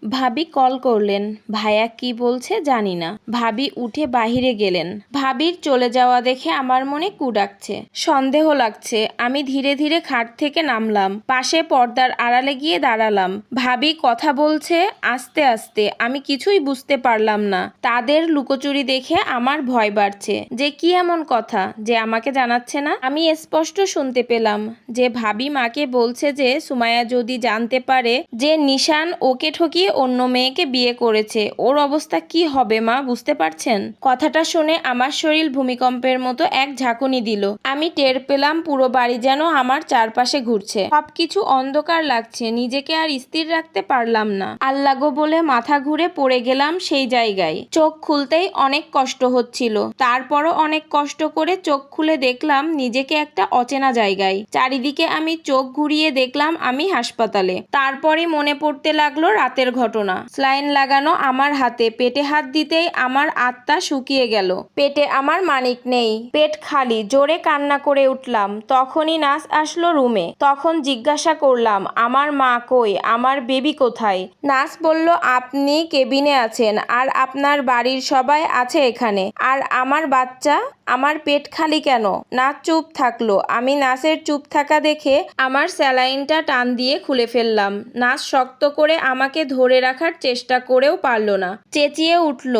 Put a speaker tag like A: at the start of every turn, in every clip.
A: ভাবি কল করলেন। ভাইয়া কি বলছে জানি না। ভাবি উঠে বাহিরে গেলেন। ভাবির চলে যাওয়া দেখে আমার মনে কু ডাকছে, সন্দেহ লাগছে। আমি ধীরে ধীরে খাট থেকে নামলাম, পাশে পর্দার আড়ালে গিয়ে দাঁড়ালাম। ভাবি কথা বলছে আস্তে আস্তে, আমি কিছুই বুঝতে পারলাম না। তাদের লুকোচুরি দেখে আমার ভয় বাড়ছে। যে কি এমন কথা যে আমাকে জানাচ্ছে না? আমি স্পষ্ট শুনতে পেলাম যে ভাবি মাকে বলছে যে সুমাইয়া যদি জানতে পারে যে নিশান ওকে ঠকিয়ে অন্য মেয়েকে বিয়ে করেছে, ওর অবস্থা কি হবে মা, বুঝতে পারছেন? কথাটা শুনে আমার শরীর ভূমিকম্পের মতো এক ঝাঁকুনি দিল। আমি টের পেলাম পুরো বাড়ি যেন আমার চারপাশে ঘুরছে। সবকিছু অন্ধকার লাগছে, নিজেকে আর স্থির রাখতে পারলাম না। আল্লাহ গো বলে মাথা ঘুরে পড়ে গেলাম সেই জায়গায়। চোখ খুলতেই অনেক কষ্ট হচ্ছিল, তারপরও অনেক কষ্ট করে চোখ খুলে দেখলাম নিজেকে একটা অচেনা জায়গায়। চারিদিকে আমি চোখ ঘুরিয়ে দেখলাম আমি হাসপাতালে। তারপরে মনে পড়তে লাগলো রাতের ঘটনা। স্লাইন লাগানো আমার হাতে, পেটে হাত দিতেই আমার আত্মা শুকিয়ে গেল। পেটে আমার মানিক নেই, পেট খালি। জোরে কান্না করে উঠলাম। তখনই নার্স আসলো রুমে। তখন জিজ্ঞাসা করলাম আমার মা কই, আমার বেবি কোথায়? নার্স বলল আপনি কেবিনে আছেন আর আপনার বাড়ির সবাই আছে এখানে। আর আমার বাচ্চা? আমার পেট খালি কেন? নার্স চুপ থাকলো। আমি নার্সের চুপ থাকা দেখে আমার স্যালাইনটা টান দিয়ে খুলে ফেললাম। নার্স শক্ত করে আমাকে ধরে রাখার চেষ্টা করেও পারল না। চেঁচিয়ে উঠল,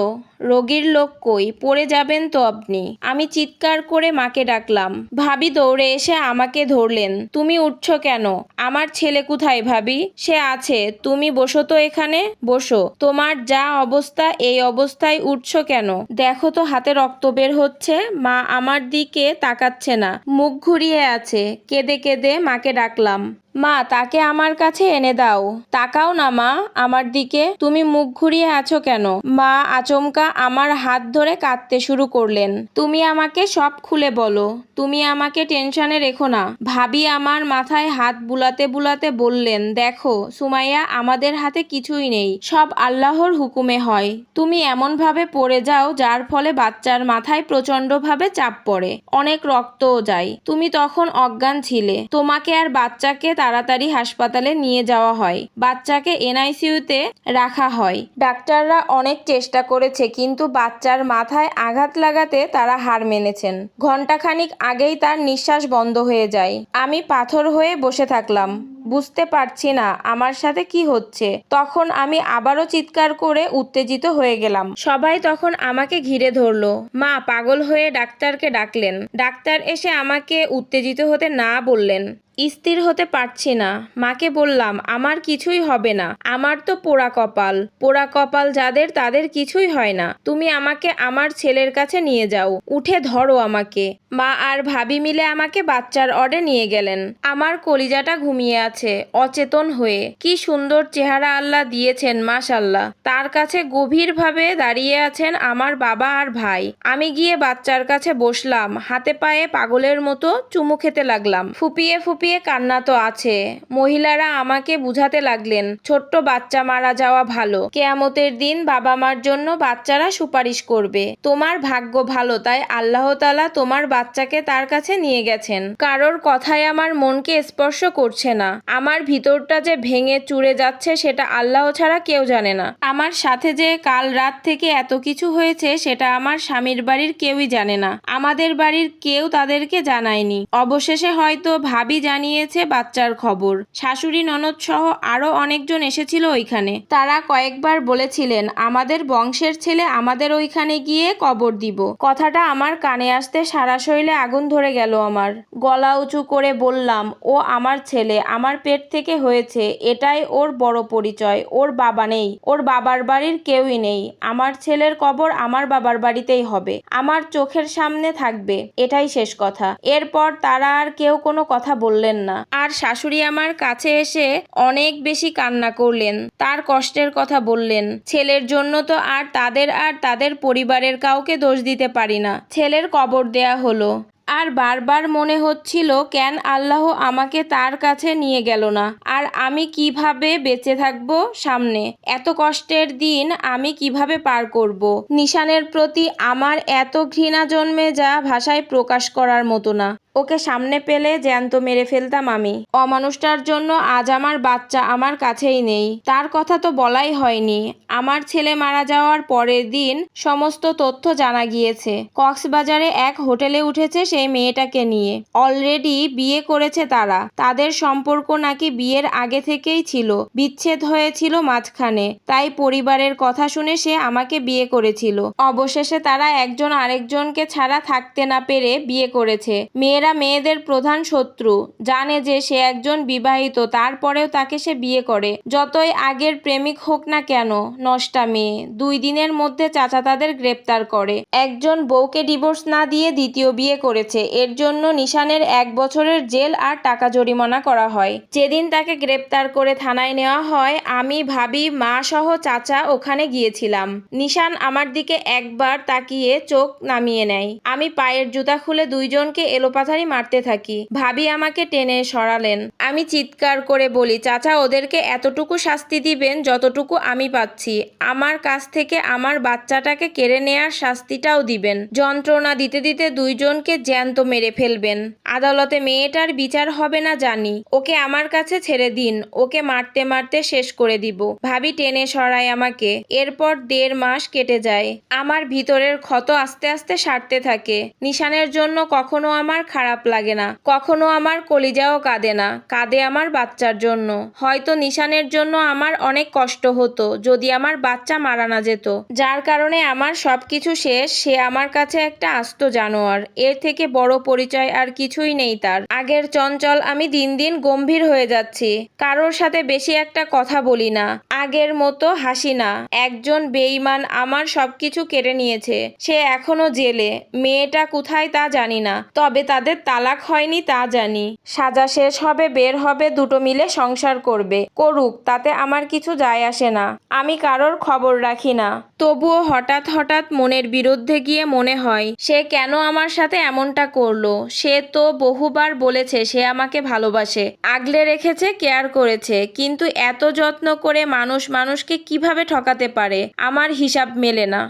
A: রোগীর লোক কই, পড়ে যাবেন তো আপনি। আমি চিৎকার করে মাকে ডাকলাম। ভাবি দৌড়ে এসে আমাকে ধরলেন। তুমি উঠছো কেন? আমার ছেলে কোথায় ভাবি? সে আছে, তুমি বসো তো এখানে, বসো। তোমার যা অবস্থা এই অবস্থায় উঠছো কেন? দেখো তো হাতে রক্ত বের হচ্ছে। মা আমার দিকে তাকাচ্ছে না, মুখ ঘুরিয়ে আছে। কেঁদে কেঁদে মাকে ডাকলাম, মা তাকে আমার কাছে এনে দাও। তাকাও না মা আমার দিকে, তুমি মুখ ঘুরিয়ে আছো কেন? মা আচমকা আমার হাত ধরে কাঁদতে শুরু করলেন। তুমি আমাকে সব খুলে বলো, তুমি আমাকে টেনশনে রেখো না। ভাবি আমার মাথায় হাত বুলাতে বুলাতে বললেন, দেখো সুমাইয়া, আমাদের হাতে কিছুই নেই, সব আল্লাহর হুকুমে হয়। তুমি এমন ভাবে পড়ে যাও যার ফলে বাচ্চার মাথায় প্রচন্ড ভাবে চাপ পড়ে, অনেক রক্তও যায়। তুমি তখন অজ্ঞান ছিলে। তোমাকে আর বাচ্চাকে তাড়াতাড়ি হাসপাতালে নিয়ে যাওয়া হয়, বাচ্চাকে এনআইসিইউতে রাখা হয়। ডাক্তাররা অনেক চেষ্টা করেছে কিন্তু বাচ্চার মাথায় আঘাত লাগাতে তারা হার মেনেছেন। ঘন্টাখানিক আগেই তার নিঃশ্বাস বন্ধ হয়ে যায়। আমি পাথর হয়ে বসে থাকলাম, বুঝতে পারছি না আমার সাথে কি হচ্ছে। তখন আমি আবারও চিৎকার করে উত্তেজিত হয়ে গেলাম। সবাই তখন আমাকে ঘিরে ধরলো। মা পাগল হয়ে ডাক্তারকে ডাকলেন। ডাক্তার এসে আমাকে উত্তেজিত হতে না বললেন। স্থির হতে পারছি না। মাকে বললাম আমার কিছুই হবে না, আমার তো পোড়া কপাল। পোড়া কপাল যাদের তাদের কিছুই হয় না। তুমি আমাকে আমার ছেলের কাছে নিয়ে যাও, উঠে ধরো আমাকে। মা আর ভাবি মিলে আমাকে বাচ্চার অডে নিয়ে গেলেন। আমার কলিজাটা ঘুমিয়ে আছে অচেতন হয়ে। কি সুন্দর চেহারা আল্লাহ দিয়েছেন, মাশাআল্লাহ। তার কাছে গভীরভাবে দাঁড়িয়ে আছেন আমার বাবা আর ভাই। আমি গিয়ে বাচ্চার কাছে বসলাম, হাতে পায়ে পাগলের মতো চুমু খেতে লাগলাম। ফুপিয়ে ফুপিয়ে কান্না তো আছে। মহিলারা আমাকে বুঝাতে লাগলেন ছোট্ট বাচ্চা মারা যাওয়া ভালো, কেয়ামতের দিন বাবা মার জন্য বাচ্চারা সুপারিশ করবে। তোমার ভাগ্য ভালো তাই আল্লাহ তাআলা তোমার বাচ্চাকে তার কাছে নিয়ে গেছেন। কারোর কথায় আমার মনকে স্পর্শ করছে না। আমার ভিতরটা যে ভেঙে চুরে যাচ্ছে সেটা আল্লাহ ছাড়া কেউ জানে না। আমার সাথে যে কাল রাত থেকে এত কিছু হয়েছে সেটা আমার স্বামীর বাড়ির কেউই জানে না। আমাদের বাড়ির কেউ তাদেরকে জানায়নি। অবশেষে হয়তো ভাবি জানিয়েছে বাচ্চার খবর। শাশুড়ি ননদ সহ আরো অনেকজন এসেছিল ওইখানে। তারা কয়েকবার বলেছিলেন আমাদের বংশের ছেলে আমাদের ওইখানে গিয়ে কবর দিব। কথাটা আমার কানে আসতে সারা শরীরে আগুন ধরে গেল আমার। গলা উঁচু করে বললাম, ও আমার ছেলে, আমার পেট থেকে হয়েছে, এটাই ওর বড় পরিচয়। ওর বাবা নেই, ওর বাবার বাড়ির কেউই নেই। আমার ছেলের কবর আমার বাবার বাড়িতেই হবে, আমার চোখের সামনে থাকবে, এটাই শেষ কথা। এরপর তারা আর কেউ কোনো কথা বললেন না। আর শাশুড়ি আমার কাছে এসে অনেক বেশি কান্না করলেন, তার কষ্টের কথা বললেন। ছেলের জন্য তো আর তাদের পরিবারের কাউকে দোষ দিতে পারি না। ছেলের কবর দেয়া হলো। আর বারবার মনে হচ্ছিল কেন আল্লাহ আমাকে তার কাছে নিয়ে গেল না। আর আমি কিভাবে বেঁচে থাকবো সামনে? এত কষ্টের দিন আমি কিভাবে পার করব? নিশানের প্রতি আমার এত ঘৃণা জন্মে যা ভাষায় প্রকাশ করার মতো না। ওকে সামনে পেলে জ্যান্ত মেরে ফেলতাম আমি। অমানুষটার জন্য আজ আমার বাচ্চা আমার কাছেই নেই। তার কথা তো বলাই হয়নি, আমার ছেলে মারা যাওয়ার পরের দিন সমস্ত তথ্য জানা গিয়েছে। কক্সবাজারে এক হোটেলে উঠেছে সেই মেয়েটাকে নিয়ে। অলরেডি বিয়ে করেছে তারা। তাদের সম্পর্ক নাকি বিয়ের আগে থেকেই ছিল, বিচ্ছেদ হয়েছিল মাঝখানে, তাই পরিবারের কথা শুনে সে আমাকে বিয়ে করেছিল। অবশেষে তারা একজন আরেকজনকে ছাড়া থাকতে না পেরে বিয়ে করেছে। মেয়েরা মেয়েদের প্রধান শত্রু, জানে যে সে একজন বিবাহিত, তারপরেও তাকে সে বিয়ে করে। যতই আগের প্রেমিক হোক না কেন, নষ্টা মেয়ে। 2 দিনের মধ্যে চাচা তাদের গ্রেপ্তার করে। একজন বউকে ডিভোর্স না দিয়ে দ্বিতীয় বিয়ে করেছে। এর জন্য নিশানের 1 বছরের জেল আর টাকা জরিমানা করা হয়। যেদিন তাকে গ্রেপ্তার করে থানায় নেওয়া হয়, আমি, ভাবি, মা সহ চাচা ওখানে গিয়েছিলাম। নিশান আমার দিকে একবার তাকিয়ে চোখ নামিয়ে নেয়। আমি পায়ের জুতা খুলে 2 জনকে এলোপাথারি মারতে থাকি। ভাবি আমাকে টেনে সরালেন। আমি চিৎকার করে বলি, চাচা ওদেরকে এতটুকু শাস্তি দিবেন যতটুকু আমি পাচ্ছি। আমার কাছ থেকে আমার বাচ্চাটাকে কেড়ে নেয়ার শাস্তিটাও দিবেন। যন্ত্রণা দিতে দিতে 2 জনকে জ্যান্ত মেরে ফেলবেন। আদালতে মেয়েটার বিচার হবে না জানি, ওকে আমার কাছে ছেড়ে দিন, ওকে মারতে মারতে শেষ করে দিব। ভাবি টেনে সরায় আমাকে। এরপর 1.5 মাস কেটে যায়। আমার ভিতরের ক্ষত আস্তে আস্তে সারতে থাকে। নিশানের জন্য কখনো আমার খারাপ লাগে না, কখনো আমার কলিজাও কাঁদে না, কাঁদে আমার বাচ্চার জন্য। হয়তো নিশানের জন্য আমার অনেক কষ্ট হতো যদি আমার বাচ্চা মারা না যেত, যার কারণে আমার সবকিছু শেষ। সে আমার কাছে একটা আস্ত জানোয়ার, এর থেকে বড় পরিচয় আর কিছুই নেই তার। আগের চঞ্চল আমি দিন দিন গম্ভীর হয়ে যাচ্ছি। কারোর সাথে বেশি একটা কথা বলি না, আগের মতো হাসি না। একজন বেঈমান আমার সবকিছু কেড়ে নিয়েছে। সে এখনো জেলে। মেয়েটা কোথায় তা জানি না, তবে তাদের তালাক হয়নি তা জানি। সাজা শেষ হবে, বের হবে, দুটো মিলে সংসার করবে। করুক, তাতে আমার কিছু যায় আসে না। আমি কারোর খবর রাখি না। তবুও হঠাৎ হঠাৎ মনের বিরুদ্ধে গিয়ে মনে হয়, সে কেন আমার সাথে এমনটা করলো? সে তো বহুবার বলেছে সে আমাকে ভালোবাসে, আগলে রেখেছে, কেয়ার করেছে, কিন্তু এত যত্ন করে মানুষ মানুষকে কিভাবে ঠকাতে পারে? আমার হিসাব মেলে না।